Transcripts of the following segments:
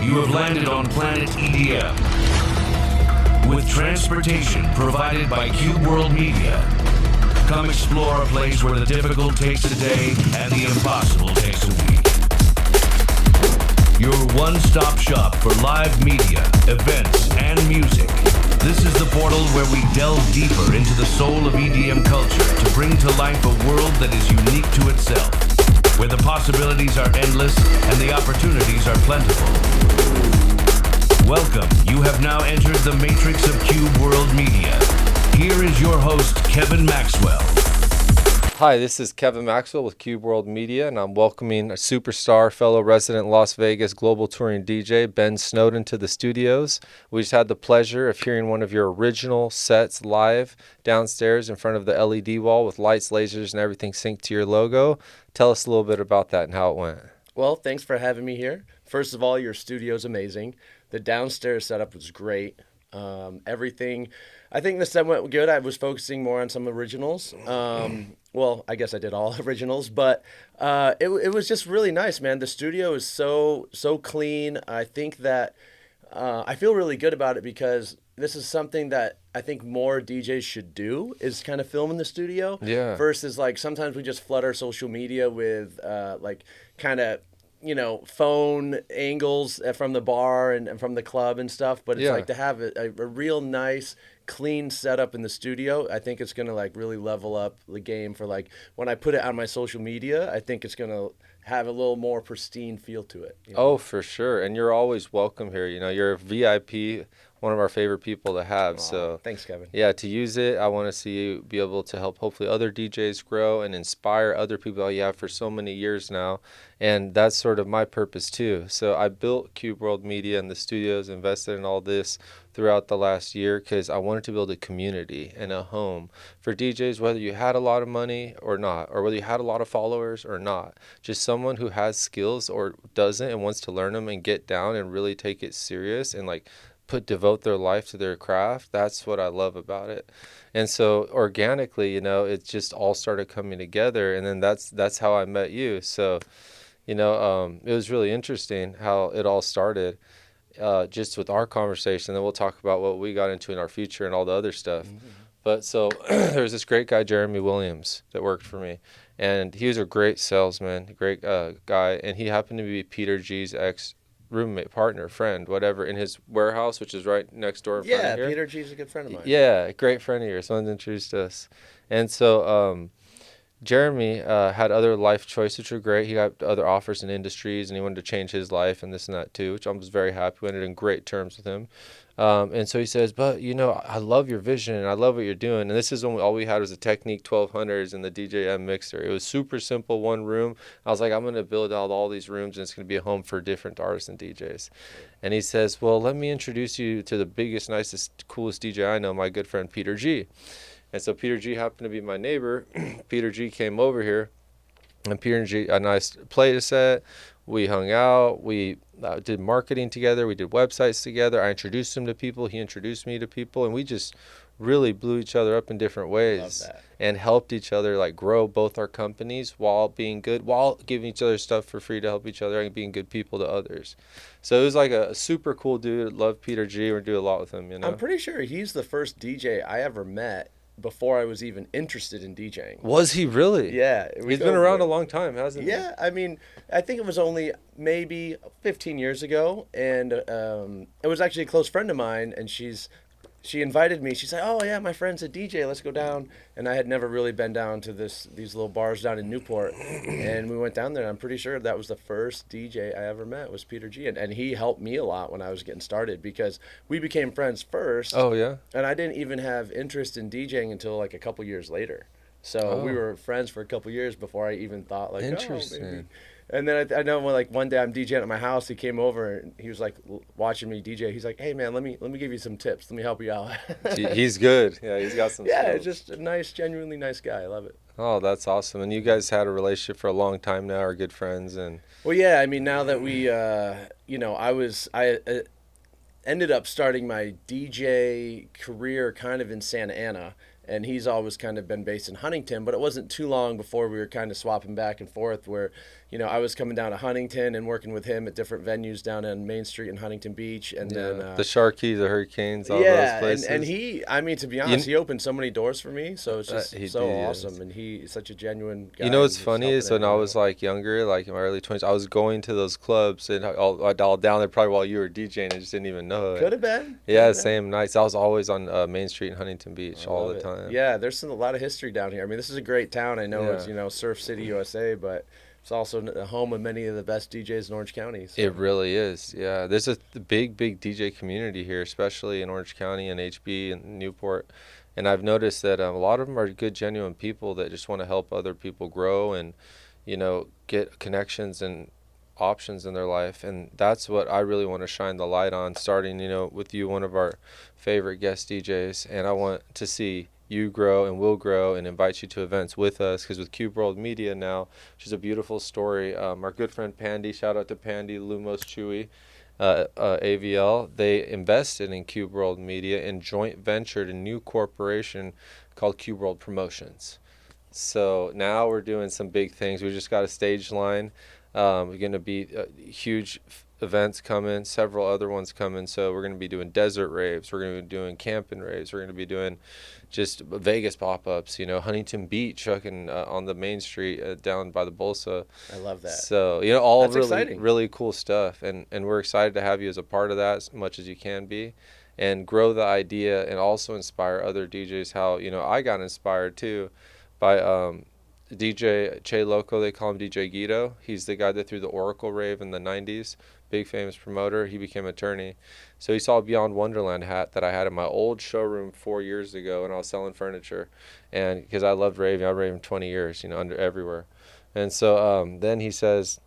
You have landed on Planet EDM. With transportation provided by Cube World Media. Come explore a place where the difficult takes a day and the impossible takes a week. Your one-stop shop for live media, events, and music. This is the portal where we delve deeper into the soul of EDM culture to bring to life a world that is unique to itself, where the possibilities are endless and the opportunities are plentiful. Welcome. You have now entered the matrix of Cube World Media. Here is your host, Kevin Maxwell. Hi, this is Kevin Maxwell with Cube World Media, and I'm welcoming a superstar, fellow resident Las Vegas global touring DJ, Ben Snowden, to the studios. We just had the pleasure of hearing one of your original sets live downstairs in front of the LED wall with lights, lasers, and everything synced to your logo. Tell us a little bit about that and how it went. Well, thanks for having me here. First of all, your studio's amazing. The downstairs setup was great. Everything, I think the set went good. I was focusing more on some originals. Well, I guess I did all originals, but it was just really nice, man. The studio is so clean. I think that I feel really good about it because this is something that I think more DJs should do, is kind of film in the studio. Yeah. Versus like sometimes we just flood our social media with like kind of, you know, phone angles from the bar and from the club and stuff. But it's like to have a real nice, clean setup in the studio. I think it's going to like really level up the game for like when I put it on my social media. I think it's going to have a little more pristine feel to it. You know? Oh, for sure. And you're always welcome here. You know, you're a VIP, one of our favorite people to have. Aww, so thanks, Kevin. Yeah, to use it, I want to see you be able to help hopefully other DJs grow and inspire other people that you have for so many years now. And that's sort of my purpose too. So I built Cube World Media and the studios, invested in all this throughout the last year because I wanted to build a community and a home for DJs, whether you had a lot of money or not, or whether you had a lot of followers or not. Just someone who has skills or doesn't and wants to learn them and get down and really take it serious and like devote their life to their craft. That's what I love about it. And so organically, you know, it just all started coming together, and then that's how I met you. So, you know, it was really interesting how it all started, just with our conversation. Then we'll talk about what we got into in our future and all the other stuff. Mm-hmm. But so there's this great guy, Jeremy Williams, that worked for me, and he was a great salesman, great guy, and he happened to be Peter G's roommate, partner, friend, whatever, in his warehouse, which is right next door in front of here. Yeah, Peter G's a good friend of mine. Yeah, great friend of yours. Someone introduced us. And so Jeremy had other life choices, which were great. He got other offers in industries, and he wanted to change his life and this and that too, which I was very happy. We ended in great terms with him. And so he says, but, you know, I love your vision, and I love what you're doing. And this is when all we had was a Technique 1200s and the DJM mixer. It was super simple, one room. I was like, I'm going to build out all these rooms, and it's going to be a home for different artists and DJs. And he says, well, let me introduce you to the biggest, nicest, coolest DJ I know, my good friend Peter G. And so Peter G happened to be my neighbor. Peter G came over here, and Peter G and I played a set. We hung out. We did marketing together. We did websites together. I introduced him to people. He introduced me to people, and we just really blew each other up in different ways and helped each other like grow both our companies while being good, while giving each other stuff for free to help each other and being good people to others. So it was like a super cool dude. Love Peter G. We do a lot with him, you know. I'm pretty sure he's the first DJ I ever met before I was even interested in DJing. Was he really? Yeah. He's been around a long time, hasn't he? Yeah, I mean, I think it was only maybe 15 years ago, and it was actually a close friend of mine, and she invited me. She's like, oh, yeah, my friend's a DJ. Let's go down. And I had never really been down to these little bars down in Newport. And we went down there, and I'm pretty sure that was the first DJ I ever met was Peter G. And he helped me a lot when I was getting started because we became friends first. Oh, yeah? And I didn't even have interest in DJing until like a couple years later. So we were friends for a couple years before I even thought like, interesting. Oh, maybe. And then I know when like one day I'm DJing at my house, he came over and he was like watching me DJ. He's like, "Hey man, let me give you some tips. Let me help you out." He's good. Yeah, he's got some. Yeah, skills. It's just a nice, genuinely nice guy. I love it. Oh, that's awesome. And you guys had a relationship for a long time now, are good friends, and. Well, yeah. I mean, now that we, you know, I ended up starting my DJ career kind of in Santa Ana. And he's always kind of been based in Huntington, but it wasn't too long before we were kind of swapping back and forth where I was coming down to Huntington and working with him at different venues down on Main Street in Huntington Beach, and then the Sharkies, the Hurricanes, all those yeah, places. and he, I mean, to be honest, he opened so many doors for me, so it's just so awesome, and he's such a genuine guy. You know what's funny is when I was like younger, like in my early 20s, I was going to those clubs and all down there probably while you were DJing and just didn't even know it. Could have been. Yeah, same nights. I was always on Main Street in Huntington Beach all the time. Yeah, there's a lot of history down here. I mean, this is a great town. I know it's Surf City, USA, but it's also the home of many of the best DJs in Orange County. So. It really is. Yeah, there's a big DJ community here, especially in Orange County and HB and Newport. And I've noticed that a lot of them are good, genuine people that just want to help other people grow and, get connections and options in their life. And that's what I really want to shine the light on, starting, with you, one of our favorite guest DJs. And I want to see you grow and will grow and invite you to events with us, because with Cube World Media now, which is a beautiful story, our good friend Pandy, shout out to Pandy, Lumos Chewy, AVL, they invested in Cube World Media and joint ventured a new corporation called Cube World Promotions. So now we're doing some big things. We just got a stage line. We're going to be huge events coming, several other ones coming. So we're going to be doing desert raves. We're going to be doing camping raves. We're going to be doing just Vegas pop-ups, Huntington Beach, on the main street down by the Bolsa. I love that. So, all That's really, exciting. Really cool stuff. And we're excited to have you as a part of that as much as you can be, and grow the idea and also inspire other DJs how, I got inspired too by DJ Che Loco, they call him DJ Guido. He's the guy that threw the Oracle rave in the 90s, big famous promoter. He became attorney. So he saw a Beyond Wonderland hat that I had in my old showroom 4 years ago when I was selling furniture. And because I loved raving, I raved 20 years, under everywhere. And so then he says,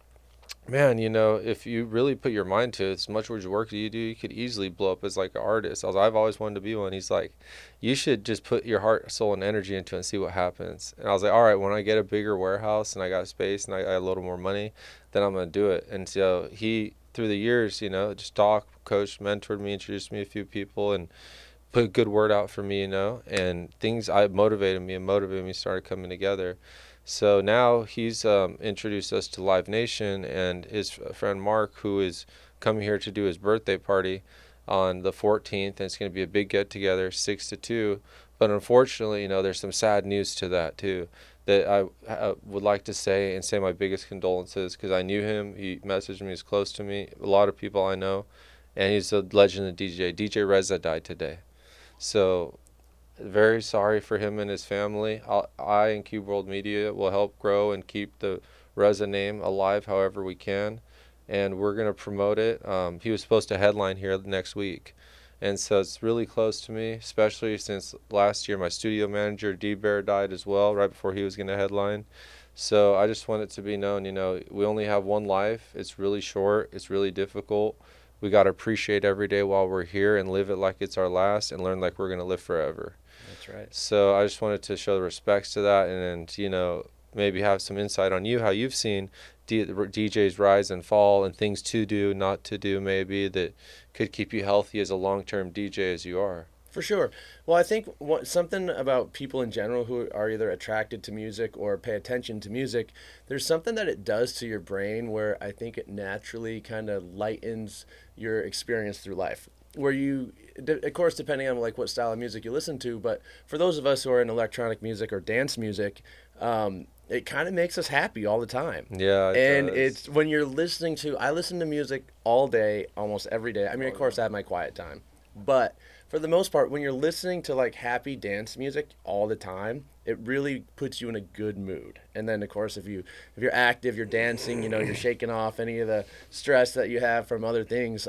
man, if you really put your mind to it, as much work as you do, you could easily blow up as like an artist. I've always wanted to be one. He's like, you should just put your heart, soul, and energy into it and see what happens. And I was like, all right, when I get a bigger warehouse and I got space and I got a little more money, then I'm going to do it. And so he, through the years, just talked, coached, mentored me, introduced me to a few people, and put a good word out for me, and things motivated me started coming together. So now he's introduced us to Live Nation, and his friend Mark, who is coming here to do his birthday party on the 14th, and it's going to be a big get-together, 6 to 2. But unfortunately, there's some sad news to that, too, that I would like to say my biggest condolences, because I knew him. He messaged me. He's close to me. A lot of people I know, and he's a legend of DJ. DJ Reza died today. So very sorry for him and his family. I and Cube World Media will help grow and keep the Reza name alive however we can, and we're going to promote it. He was supposed to headline here next week, and so it's really close to me, especially since last year my studio manager D-Bear died as well right before he was going to headline. So I just want it to be known, we only have one life. It's really short. It's really difficult. We got to appreciate every day while we're here and live it like it's our last, and learn like we're going to live forever. That's right. So I just wanted to show the respects to that, and maybe have some insight on how you've seen DJs rise and fall, and things to do, not to do, maybe that could keep you healthy as a long-term DJ as you are. For sure. Well, I think something about people in general who are either attracted to music or pay attention to music, there's something that it does to your brain where I think it naturally kind of lightens your experience through life. Where you, of course, depending on like what style of music you listen to, but for those of us who are in electronic music or dance music, it kind of makes us happy all the time. Yeah, and does. It's when you're listening to, I listen to music all day, almost every day. I mean, of course, I have my quiet time, but for the most part, when you're listening to like happy dance music all the time, it really puts you in a good mood. And then, of course, if you're active, you're dancing, you're shaking off any of the stress that you have from other things.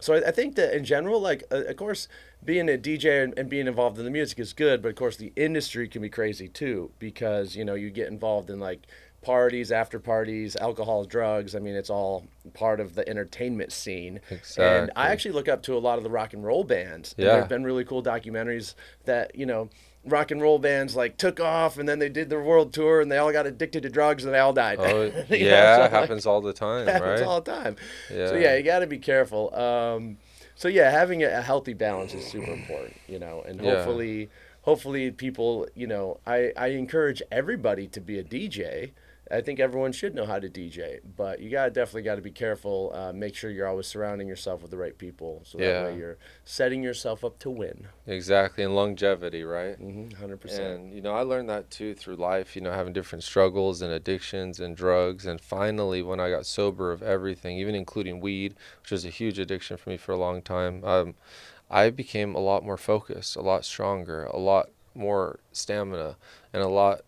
So I think that in general, like, of course, being a DJ and being involved in the music is good, but of course the industry can be crazy too, because, you get involved in like parties, after parties, alcohol, drugs. I mean, it's all part of the entertainment scene. Exactly. And I actually look up to a lot of the rock and roll bands. And yeah. There have been really cool documentaries that, rock and roll bands like took off and then they did their world tour and they all got addicted to drugs and they all died. Oh, yeah, it happens all the time, right? Happens all the time. Yeah. So yeah, you got to be careful. So yeah, having a healthy balance is super important, and hopefully people, I encourage everybody to be a DJ I think everyone should know how to DJ, but you definitely got to be careful. Make sure you're always surrounding yourself with the right people, so that way you're setting yourself up to win. Exactly, and longevity, right? 100%. And I learned that too through life. Having different struggles and addictions and drugs, and finally, when I got sober of everything, even including weed, which was a huge addiction for me for a long time, I became a lot more focused, a lot stronger, a lot more stamina, and a lot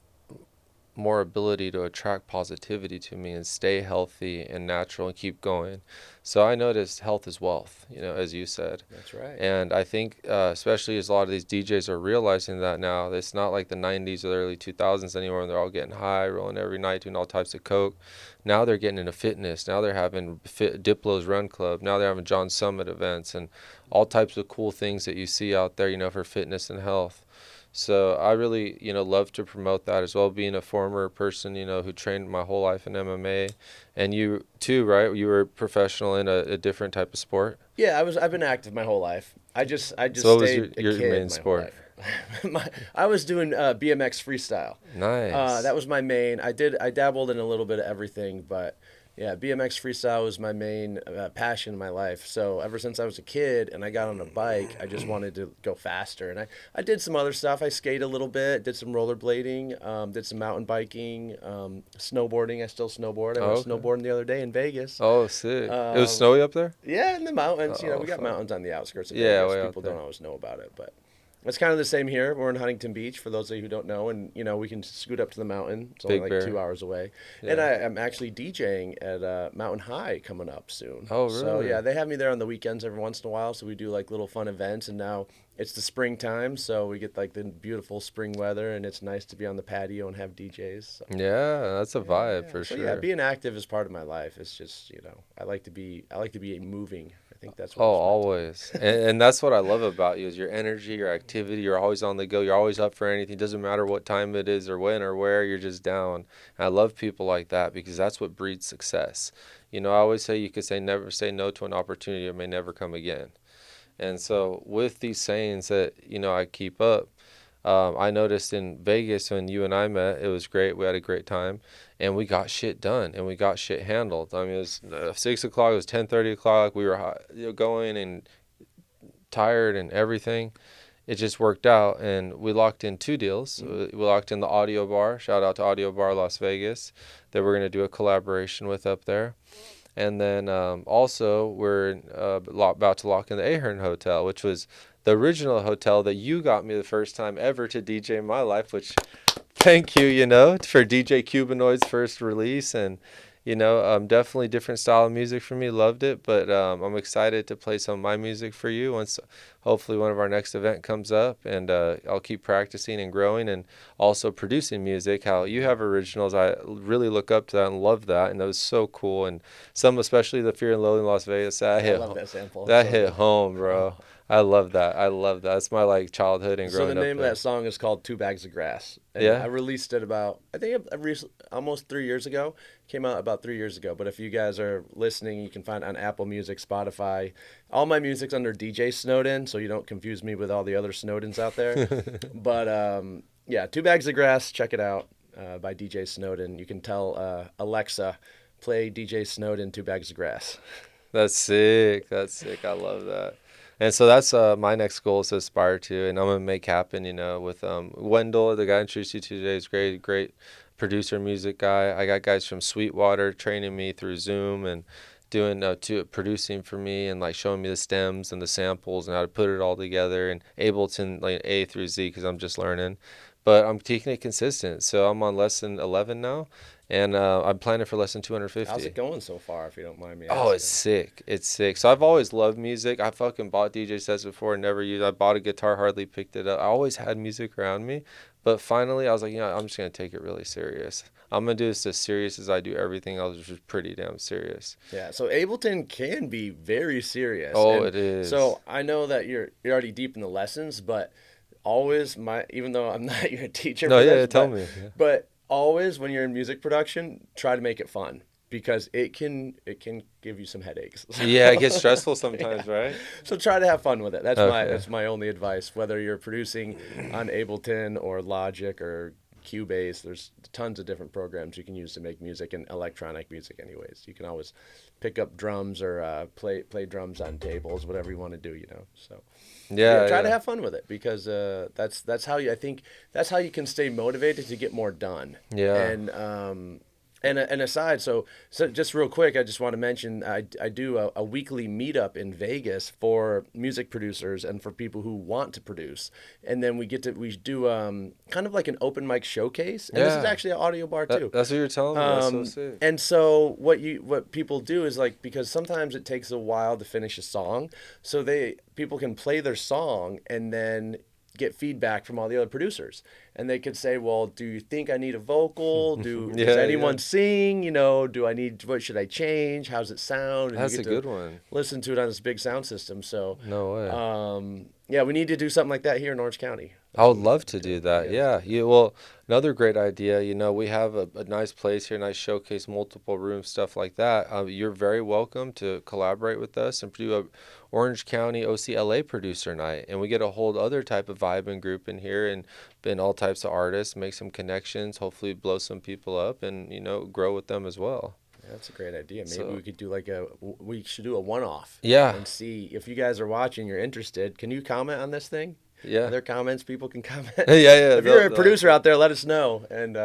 more ability to attract positivity to me and stay healthy and natural and keep going. So I noticed health is wealth, as you said. That's right. And I think, especially as a lot of these DJs are realizing that now, it's not like the 90s or the early 2000s anymore when they're all getting high, rolling every night, doing all types of coke. Now they're getting into fitness. Now they're having Diplo's Run Club. Now they're having John Summit events and all types of cool things that you see out there, for fitness and health. So I really, love to promote that as well, being a former person, who trained my whole life in MMA. And you too, right? You were a professional in a different type of sport? Yeah, I've been active my whole life. I just So what was stayed your a kid main my sport? whole life. I was doing BMX freestyle. Nice. That was my main. I dabbled in a little bit of everything, but yeah, BMX freestyle was my main passion in my life. So ever since I was a kid and I got on a bike, I just wanted to go faster. And I did some other stuff. I skated a little bit, did some rollerblading, did some mountain biking, snowboarding. I still snowboard. I went snowboarding the other day in Vegas. Oh, sick. It was snowy up there? Yeah, in the mountains. We got fun. mountains on the outskirts of Yeah, Vegas. way out People there. don't always know about it, but it's kind of the same here. We're in Huntington Beach, for those of you who don't know, and we can scoot up to the mountain. It's only Big like Bear. 2 hours away. Yeah. And I'm actually DJing at Mountain High coming up soon. Oh, So really? yeah, they have me there on the weekends every once in a while. So we do like little fun events, and now it's the springtime, so we get like the beautiful spring weather, and it's nice to be on the patio and have DJs. So. Yeah, that's a vibe Yeah. for So sure. yeah, being active is part of my life. It's just I like to be moving. I think that's Oh, what. always. And that's what I love about you is your energy, your activity. You're always on the go. You're always up for anything. It doesn't matter what time it is or when or where. You're just down. And I love people like that because that's what breeds success. I always say you could never say no to an opportunity. It may never come again. And so with these sayings that, I keep up, I noticed in Vegas when you and I met, it was great. We had a great time, and we got shit done, and we got shit handled. I mean, it was 6 o'clock, it was 10:30 o'clock. We were going and tired and everything. It just worked out, and we locked in 2 deals. We locked in the Audio Bar. Shout out to Audio Bar Las Vegas that we're going to do a collaboration with up there. And then also we're about to lock in the Ahern Hotel, which was the original hotel that you got me the first time ever to DJ in my life, which thank you, for DJ Cubanoid's first release. And, definitely different style of music for me. Loved it. But I'm excited to play some of my music for you once hopefully one of our next event comes up. And I'll keep practicing and growing and also producing music. How you have originals, I really look up to that and love that. And that was so cool. And some, especially the Fear and Loathing Las Vegas, I love that sample. That So hit good. home, bro. I love that. That's my childhood and So growing the up name of there. that song is called "Two Bags of Grass." And Yeah? I released it almost 3 years ago. Came out about 3 years ago. But if you guys are listening, you can find it on Apple Music, Spotify. All my music's under DJ Snowden, so you don't confuse me with all the other Snowdens out there. But yeah, "Two Bags of Grass." Check it out by DJ Snowden. You can tell Alexa, play DJ Snowden, "Two Bags of Grass." That's sick. I love that. And so that's my next goal is to aspire to, and I'm gonna make happen. With Wendell, the guy I introduced you to today, is great producer, music guy. I got guys from Sweetwater training me through Zoom and doing producing for me and showing me the stems and the samples and how to put it all together, and Ableton A through Z because I'm just learning. But I'm taking it consistent. So I'm on lesson 11 now, and I'm planning for lesson 250. How's it going so far, if you don't mind me Oh, asking? it's sick. So I've always loved music. I fucking bought DJ sets before and never used. I bought a guitar, hardly picked it up. I always had music around me, but finally I was like, I'm just gonna take it really serious. I'm gonna do this as serious as I do everything else, which is pretty damn serious. Yeah, so Ableton can be very serious. Oh, And it is. So I know that you're already deep in the lessons, but always even though I'm not your teacher. No, for yeah, this, tell but, me. Yeah. But always when you're in music production, try to make it fun because it can give you some headaches. Yeah, it gets stressful sometimes, right? So try to have fun with it. That's Okay. my only advice. Whether you're producing on Ableton or Logic or Cubase. There's tons of different programs you can use to make music and electronic music. Anyways, you can always pick up drums or play drums on tables, whatever you want to do. So. Yeah, Try to have fun with it because that's how I think that's how you can stay motivated to get more done. Yeah. And aside, so just real quick, I just want to mention I do a weekly meetup in Vegas for music producers and for people who want to produce, and then we do kind of like an open mic showcase, and this is actually an audio bar too. That's what you're telling me. That's so sick. And so what people do is like, because sometimes it takes a while to finish a song, so people can play their song and then get feedback from all the other producers, and they could say, well, do you think I need a vocal? Does anyone sing? What should I change? How's it sound? And that's a good one. Listen to it on this big sound system. So no way. We need to do something like that here in Orange County. I would love to do that. Yeah. Well, another great idea, we have a nice place here, nice showcase, multiple rooms, stuff like that. You're very welcome to collaborate with us and do a Orange County OCLA producer night. And we get a whole other type of vibe and group in here and all types of artists, make some connections, hopefully blow some people up and, grow with them as well. Yeah, that's a great idea. Maybe we could do we should do a one-off. Yeah. And see if you guys are watching, you're interested. Can you comment on this thing? Yeah. Are there comments people can comment? Yeah. If you're a producer out there, let us know. And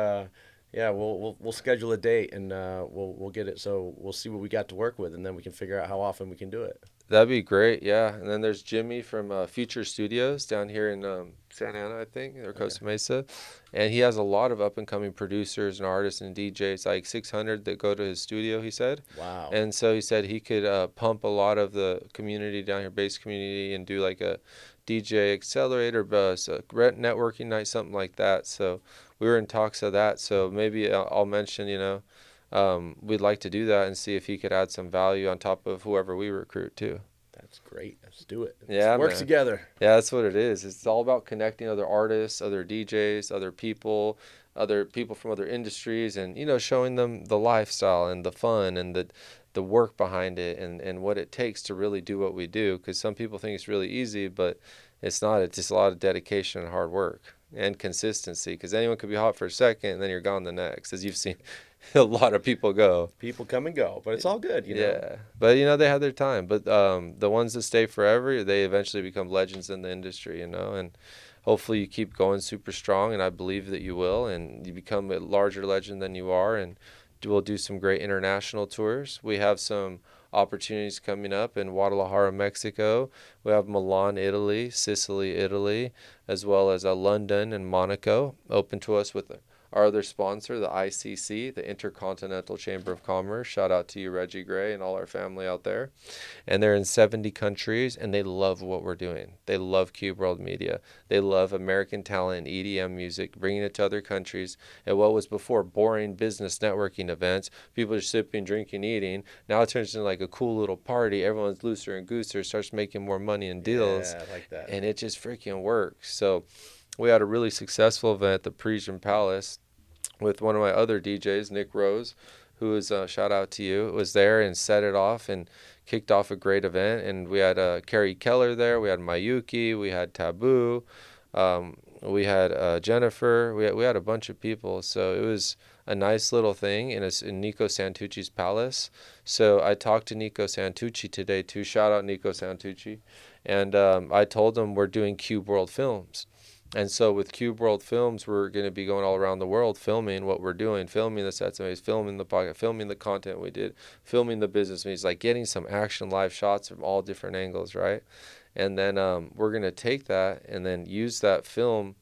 we'll schedule a date and we'll get it. So we'll see what we got to work with, and then we can figure out how often we can do it. That'd be great, yeah. And then there's Jimmy from Future Studios down here in Santa Ana, I think, or Costa Mesa. And he has a lot of up-and-coming producers and artists and DJs, like 600 that go to his studio, he said. Wow. And so he said he could pump a lot of the community down here, bass community, and do like a DJ accelerator bus, a networking night, something like that. So we were in talks of that. So maybe I'll mention, we'd like to do that and see if he could add some value on top of whoever we recruit too. That's great. Let's do it. Yeah, work together. Yeah, that's what it is. It's all about connecting other artists, other DJs, other people from other industries, and showing them the lifestyle and the fun and the work behind it and what it takes to really do what we do. Because some people think it's really easy, but it's not. It's just a lot of dedication and hard work and consistency. Because anyone could be hot for a second and then you're gone the next, as you've seen. A lot of people go. People come and go, but it's all good, Yeah, but they have their time. But the ones that stay forever, they eventually become legends in the industry, and hopefully you keep going super strong, and I believe that you will, and you become a larger legend than you are, and we'll do some great international tours. We have some opportunities coming up in Guadalajara, Mexico. We have Milan, Italy, Sicily, Italy, as well as London and Monaco, open to us with our other sponsor, the ICC, the Intercontinental Chamber of Commerce. Shout out to you, Reggie Gray, and all our family out there. And they're in 70 countries, and they love what we're doing. They love Cube World Media. They love American talent and EDM music, bringing it to other countries. And what was before boring business networking events, people are sipping, drinking, eating, now it turns into like a cool little party. Everyone's looser and gooser, starts making more money and deals. Yeah, I like that. And it just freaking works. So we had a really successful event at the Parisian Palace with one of my other DJs, Nick Rose, who is, shout out to you, was there and set it off and kicked off a great event. And we had Carrie Keller there, we had Mayuki, we had Taboo, we had Jennifer, we had a bunch of people. So it was a nice little thing in Nico Santucci's palace. So I talked to Nico Santucci today too. Shout out Nico Santucci. And I told him we're doing Cube World Films. And so with Cube World Films, we're going to be going all around the world filming what we're doing, filming the sets, filming the podcast, filming the content we did, filming the business meetings, like getting some action live shots from all different angles, right? And then we're going to take that and then use that film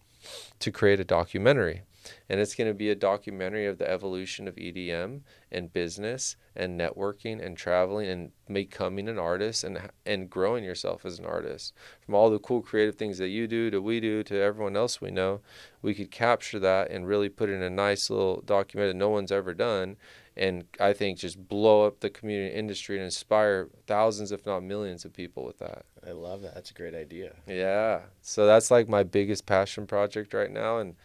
to create a documentary. And it's going to be a documentary of the evolution of EDM and business and networking and traveling and becoming an artist and growing yourself as an artist. From all the cool creative things that you do to we do to everyone else we know, we could capture that and really put in a nice little documentary that no one's ever done. And I think just blow up the community industry and inspire thousands, if not millions of people with that. I love that. That's a great idea. Yeah. So that's like my biggest passion project right now. And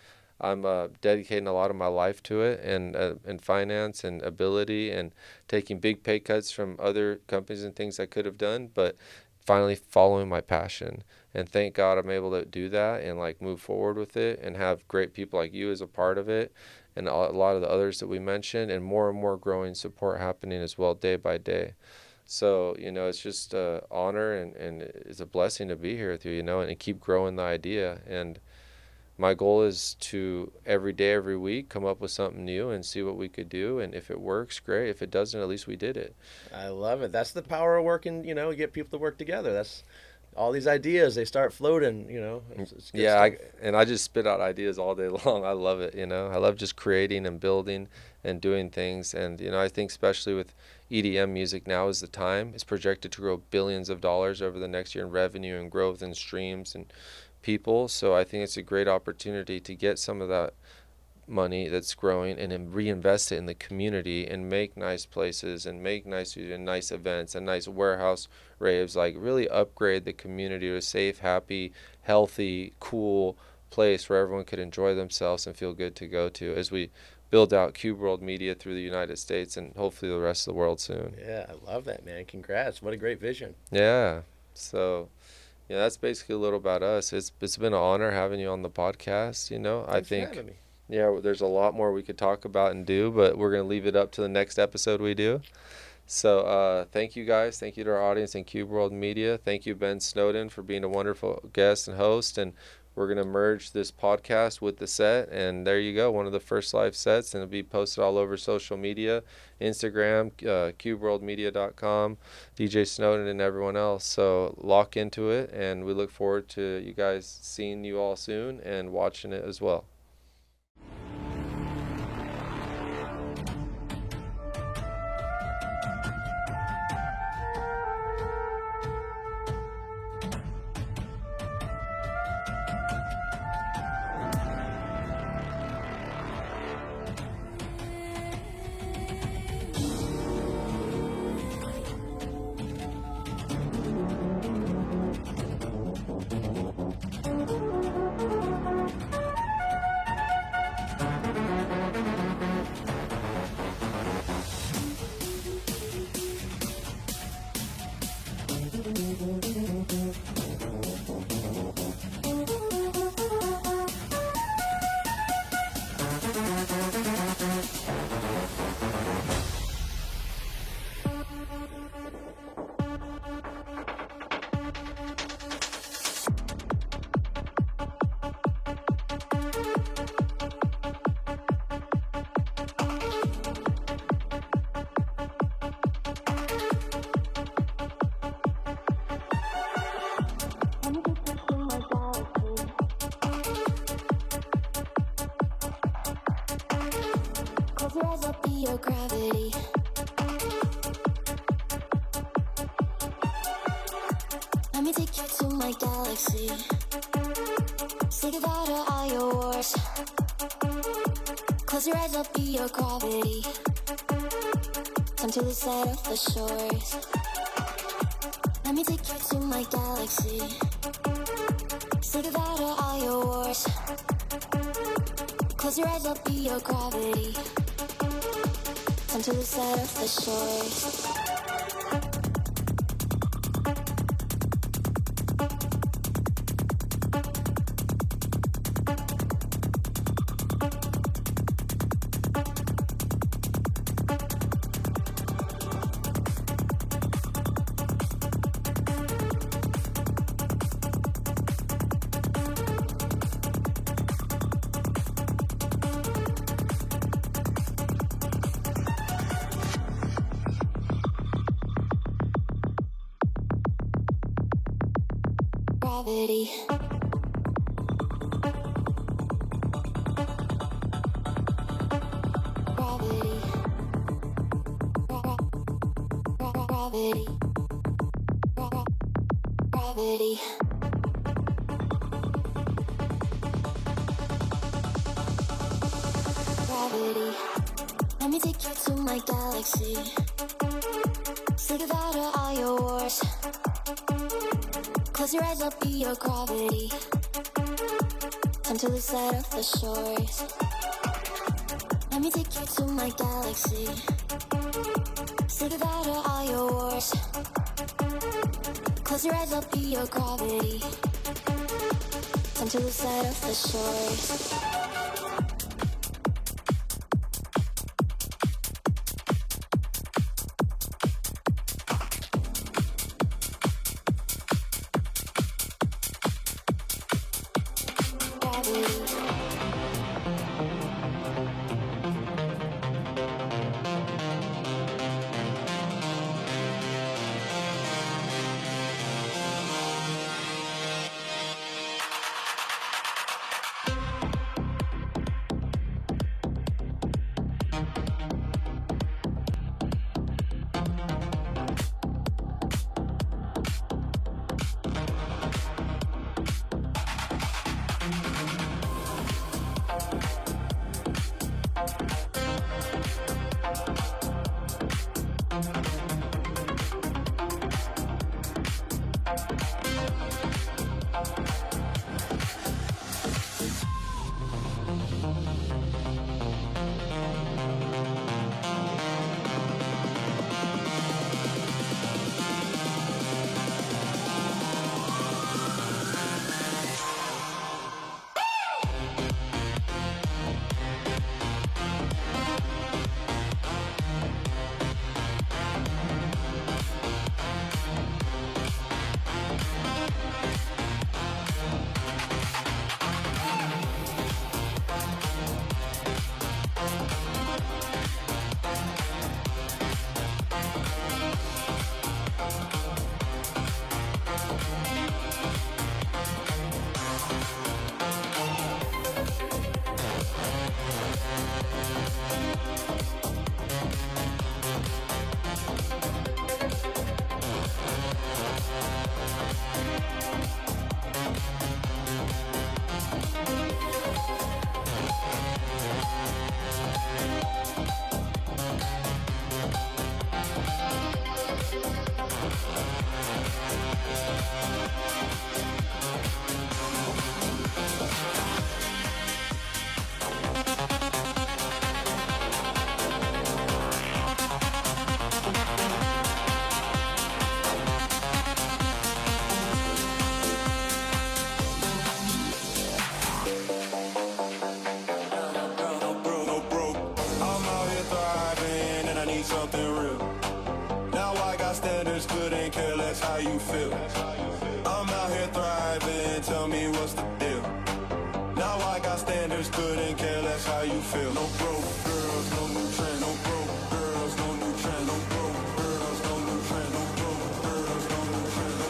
I'm dedicating a lot of my life to it and finance and ability and taking big pay cuts from other companies and things I could have done, but finally following my passion. And thank God I'm able to do that and like move forward with it and have great people like you as a part of it, and a lot of the others that we mentioned, and more growing support happening as well day by day. So, you know, it's just an honor, and it's a blessing to be here with you, you know, and keep growing the idea. And my goal is to every day, every week, come up with something new and see what we could do. And if it works, great. If it doesn't, at least we did it. I love it. That's the power of working, you know, get people to work together. That's all these ideas, they start floating, you know. It's good stuff. I just spit out ideas all day long. I love it, you know. I love just creating and building and doing things. And, you know, I think especially with EDM music, now is the time. It's projected to grow billions of dollars over the next year in revenue and growth and streams and people. So I think it's a great opportunity to get some of that money that's growing and then reinvest it in the community and make nice places and make nice events and nice warehouse raves, like really upgrade the community to a safe, happy, healthy, cool place where everyone could enjoy themselves and feel good to go to as we build out Cube World Media through the United States and hopefully the rest of the world soon. Yeah, I love that, man. Congrats. What a great vision. Yeah. So yeah, that's basically a little about us. It's been an honor having you on the podcast, you know. Thanks for having me. Yeah, there's a lot more we could talk about and do, but we're going to leave it up to the next episode we do. So thank you guys. Thank you to our audience in Cube World Media. Thank you, Ben Snowden, for being a wonderful guest and host. And we're going to merge this podcast with the set. And there you go, one of the first live sets. And it'll be posted all over social media, Instagram, cubeworldmedia.com, DJ Snowden, and everyone else. So lock into it. And we look forward to you guys seeing you all soon and watching it as well. Rise up, be your gravity. Let me take you to my galaxy. Say goodbye to all your wars. Close your eyes, I'll be your gravity. Come to the side of the shores. Let me take you to my galaxy. Say goodbye to all your wars. Close your eyes, I'll be your gravity. Come to the side of the shores. Gravity. Gravity. Gravity. Gravity. Gravity. Let me take you to my galaxy. Say goodbye to all your wars. Close your eyes, I'll be your gravity. Come to the side of the shores. Let me take you to my galaxy. Say goodbye to all your wars. Close your eyes, I'll be your gravity. Come to the side of the shores. Something real. Now I got standards, couldn't care less how you feel. I'm out here thriving, tell me what's the deal. Now I got standards, couldn't care less how you feel. No broke girls, no new trend. No broke girls, no new trend. No broke girls, no new trend. No broke girls, no new trend. No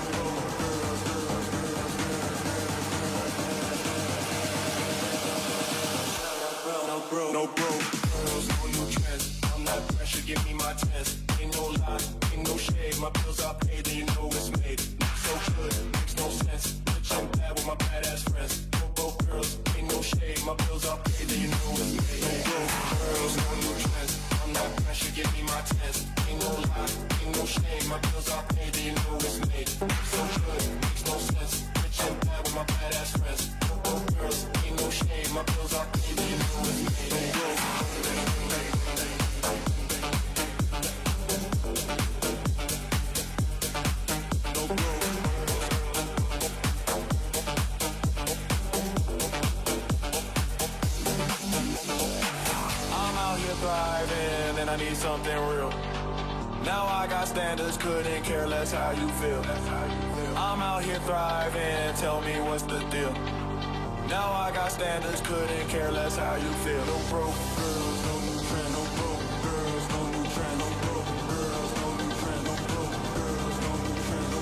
broke girls, no broke girls, no new trends. I'm not pressure, give me my test. Ain't no lie, ain't no shade. My bills are paid, then you know it's made. Looks so good, makes no sense. Rich and bad with my badass friends. No broke girls, ain't no shade. My bills are paid, then you know it's made. No broke girls, no new trends. I'm not pressure, give me my test. Ain't no lie, ain't no shade. My bills are paid, then you know it's made. Looks so good, makes no sense. Rich and bad with my badass friends. No broke girls, ain't no shade. My bills are paid, then you know it's made. No broke. Thriving, and I need something real. Now I got standards, couldn't care less how you feel. I'm out here thriving, tell me what's the deal. Now I got standards, couldn't care less how you feel. No broke girls, no new trend. No broke girls, no new trend. No broke girls, no new trend. No broke girls, no new trend. No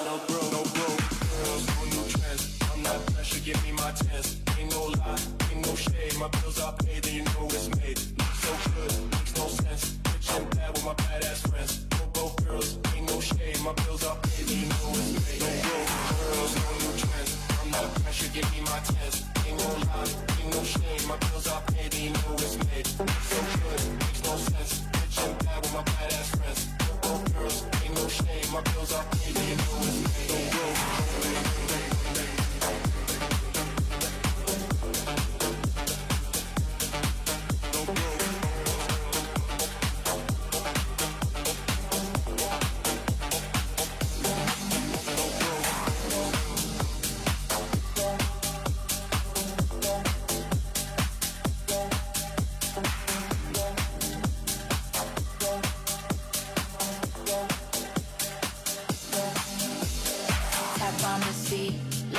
broke girls, no broke girls, no new trends. I'm not pressure, give me my test. Ain't no lie, ain't no shade. My bills are paid, then you know it's made. Looks so good, makes no sense. Rich and bad with my badass friends. No broke girls, ain't no shade. My bills are paid, then you know it's made. No broke girls, no new trends. I'm not pressure, give me my test. Ain't no lie, ain't no shade. My bills are paid, then you know it's made. Looks so good, makes no sense. Rich and bad with my badass friends. No broke girls, ain't no shade. My bills are paid, then you know it's made. No broke. No broke.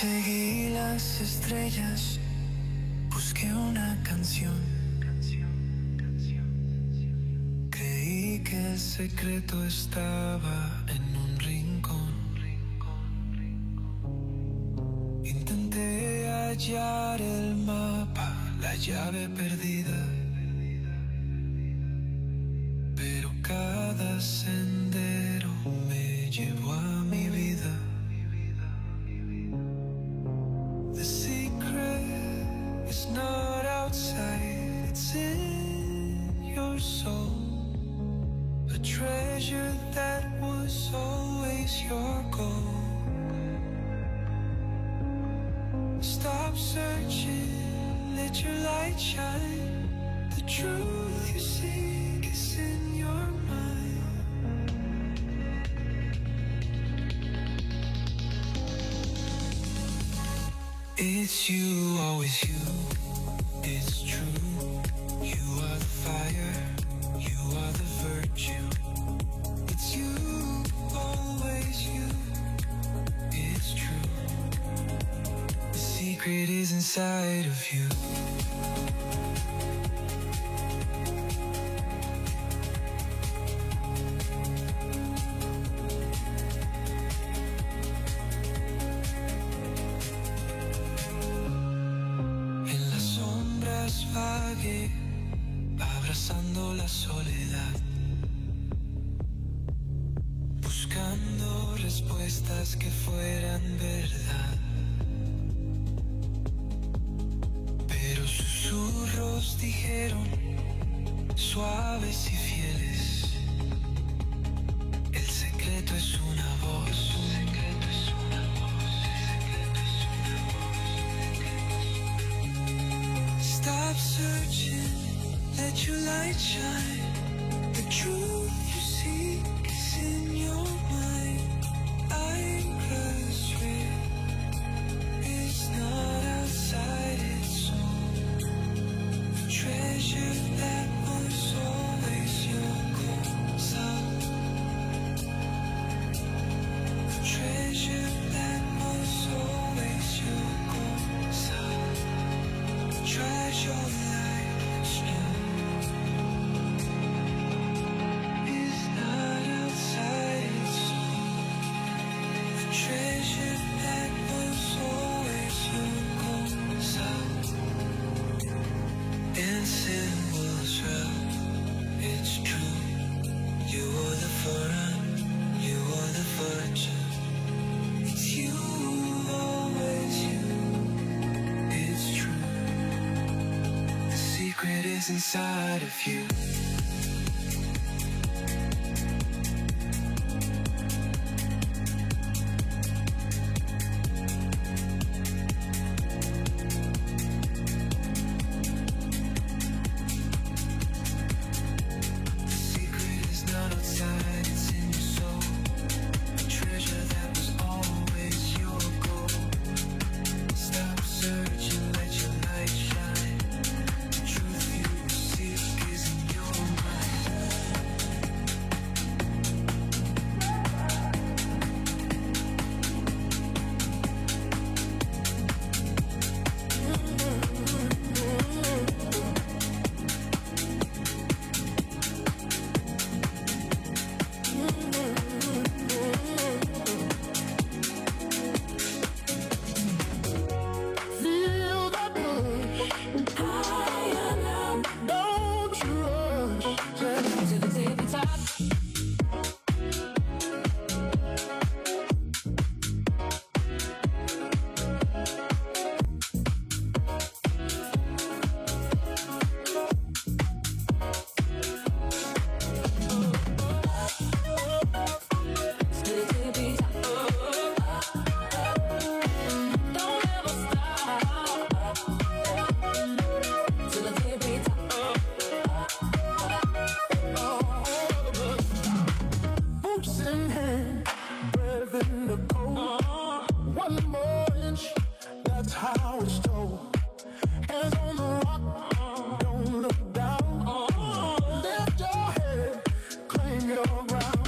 Seguí las estrellas, busqué una canción. Creí que el secreto estaba en un rincón. Intenté hallar el mapa, la llave perdida, pero cada sendero me llevó a mi vida. The secret is not outside, it's in your soul. A treasure that was always your goal. Stop searching, let your light shine. The truth you seek is in your mind. It's you, always you, it's true. You are the fire, you are the virtue. It's you, always you, it's true. The secret is inside of you. Vagué, abrazando la soledad, buscando respuestas que fueran verdad. Pero susurros dijeron, suaves y fieles, el secreto es una voz. Stop searching, let your light shine. The truth you seek is in your mind. I'm frustrated, it's not outside, it's on. The treasure that was always your goal. The treasure that was always your goal. Treasure light is not outside, it's the treasure that was always your goal. Dancing will drown, it's true. You are the foreign, you are the virgin. It's you, always you, it's true. The secret is inside of you. The secret is not outside, it's in your soul. A treasure that was always your goal. Stop searching, let your light shine. The truth you seek is in your mind. Feel that push. Higher now. Don't you rush. To the tippy top. To the tippy top. Don't ever stop. To the tippy top. Boots in hand, breath in the cold. One more inch, that's how it's told. Hands on the rock, don't look down. Lift your head, claim your ground.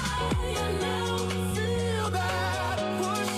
Feel that push.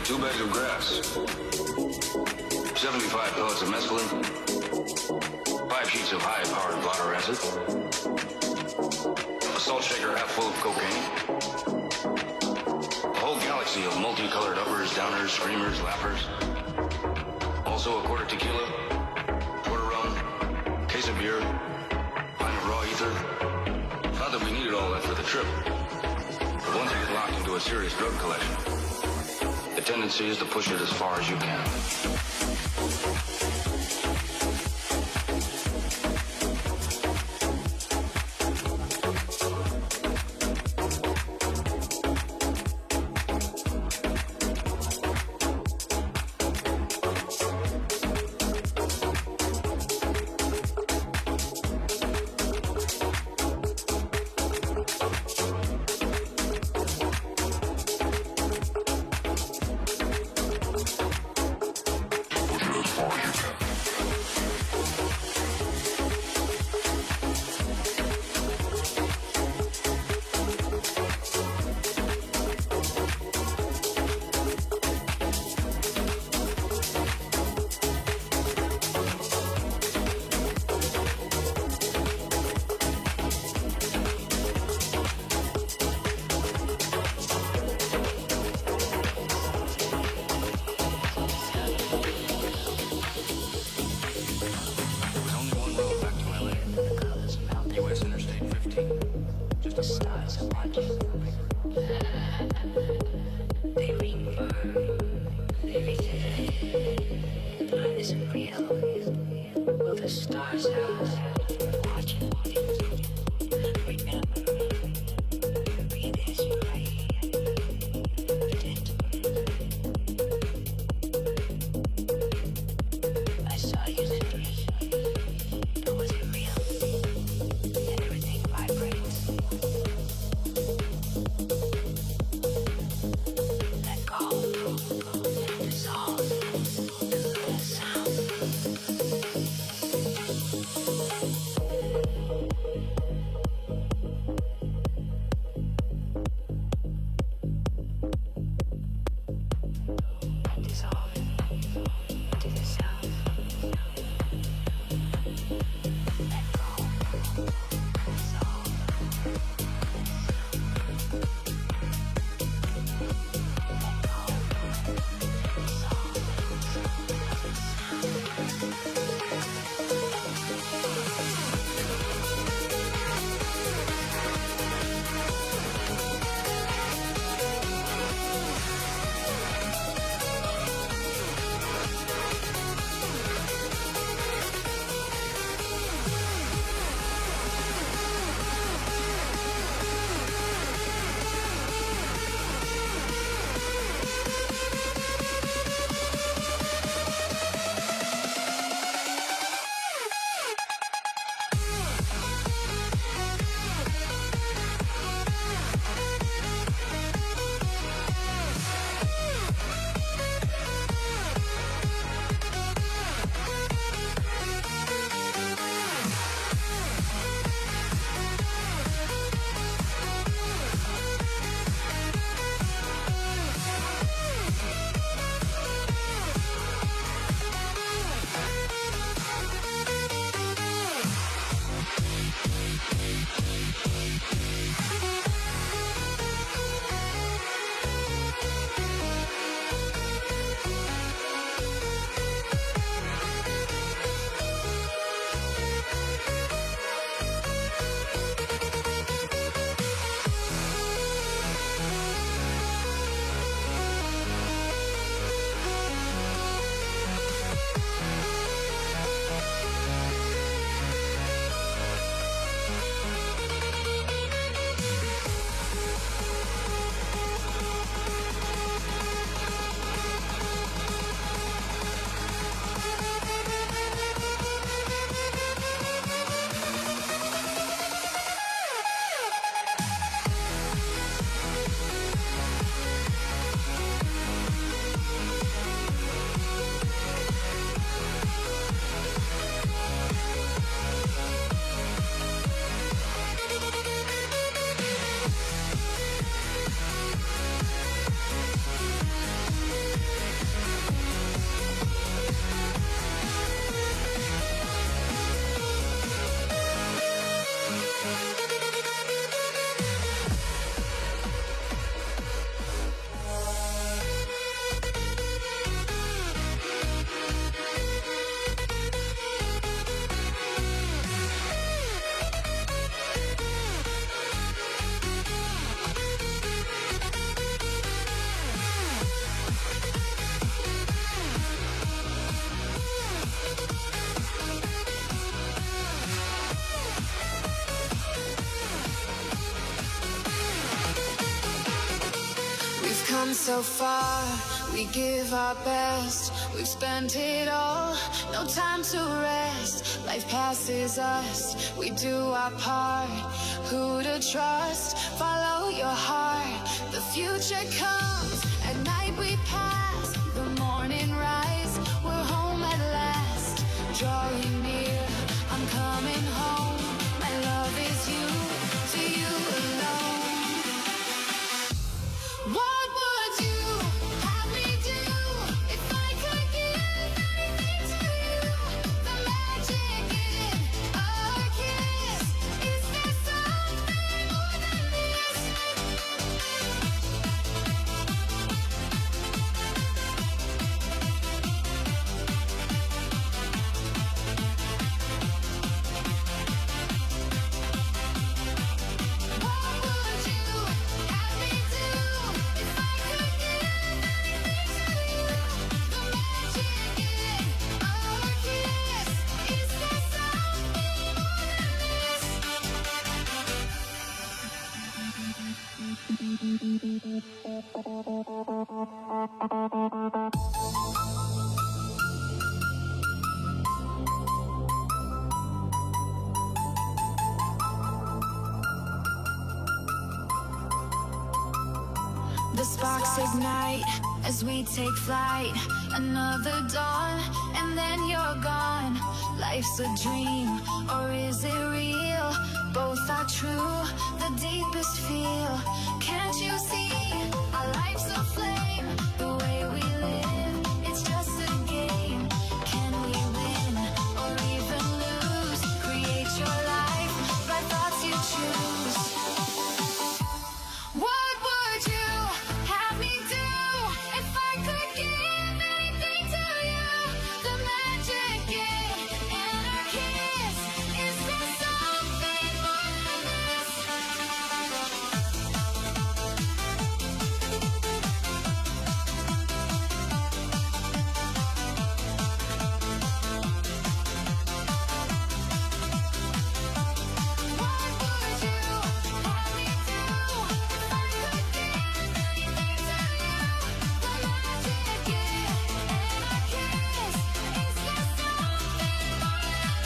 take 2 bags of grass, 75 pellets of mescaline, 5 sheets of high-powered blotter acid, a salt shaker half full of cocaine, a whole galaxy of multicolored uppers, downers, screamers, lappers, also a quarter tequila, quarter rum, case of beer, pint of raw ether. Not that we needed all that for the trip. But once you get locked into a serious drug collection, the tendency is to push it as far as you can. Dissolve. So far, we give our best. We've spent it all, no time to rest. Life passes us, we do our part. Who to trust? Follow your heart. The future comes, at night we pass. The morning rise, we're home at last. Drawing near, I'm coming home. My love is you, to you alone. What would you have me do if I could give anything to you? The magic in our kiss. Is there something more than this? What would you have me do if I could give anything to you? The magic in our kiss. Is there something more than this? The sparks ignite as we take flight. Another dawn, and then you're gone. Life's a dream, or is it real? Both are true, the deepest feel. Can't you see? Our life's a flame, the way we live. It's just a game. Can we win, or even lose? Create your life by thoughts you choose. What would you have me do if I could give anything to you? The magic in our kiss. Is there something more than this? What would you have me do if I could give anything to you? The magic in our kiss. Is there something more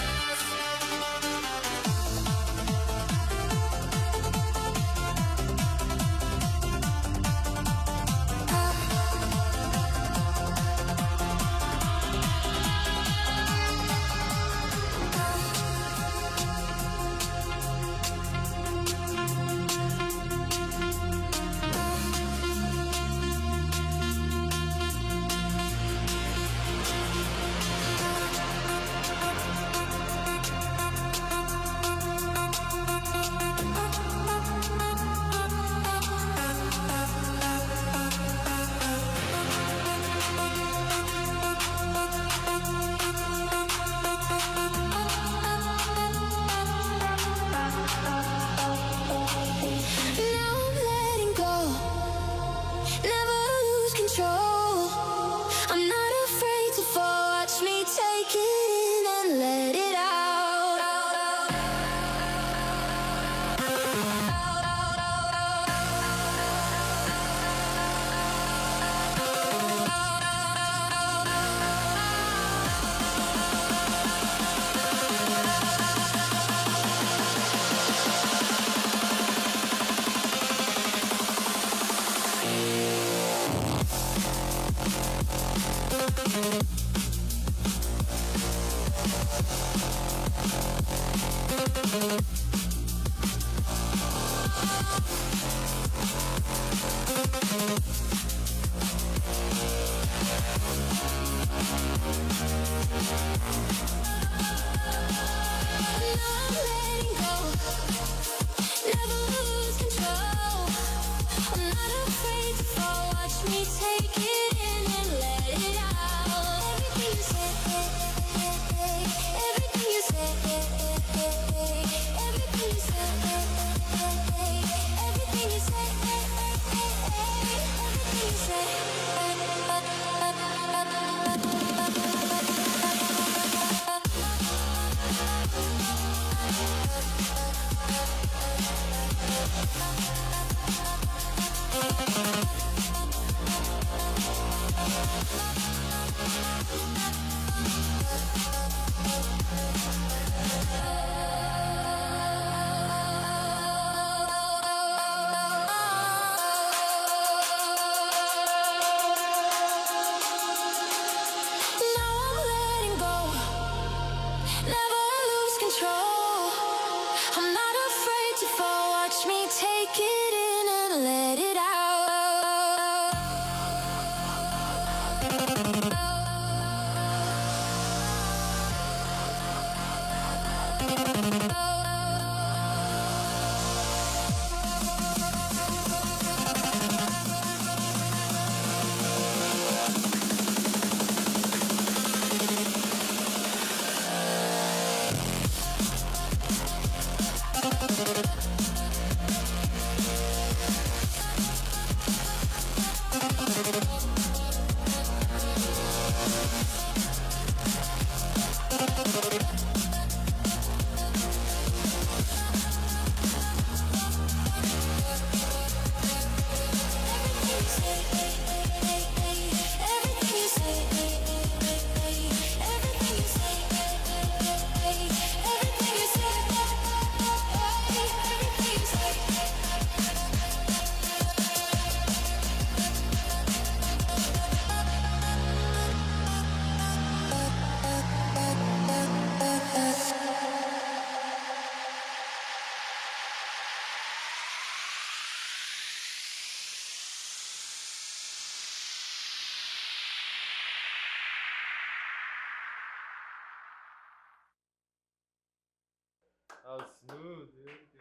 Now I'm letting go, never lose control. I'm not afraid to fall. Watch me take it in and let it out. Everything you say, control. I'm not afraid to fall. Watch me take it in and let it out. That was smooth, dude.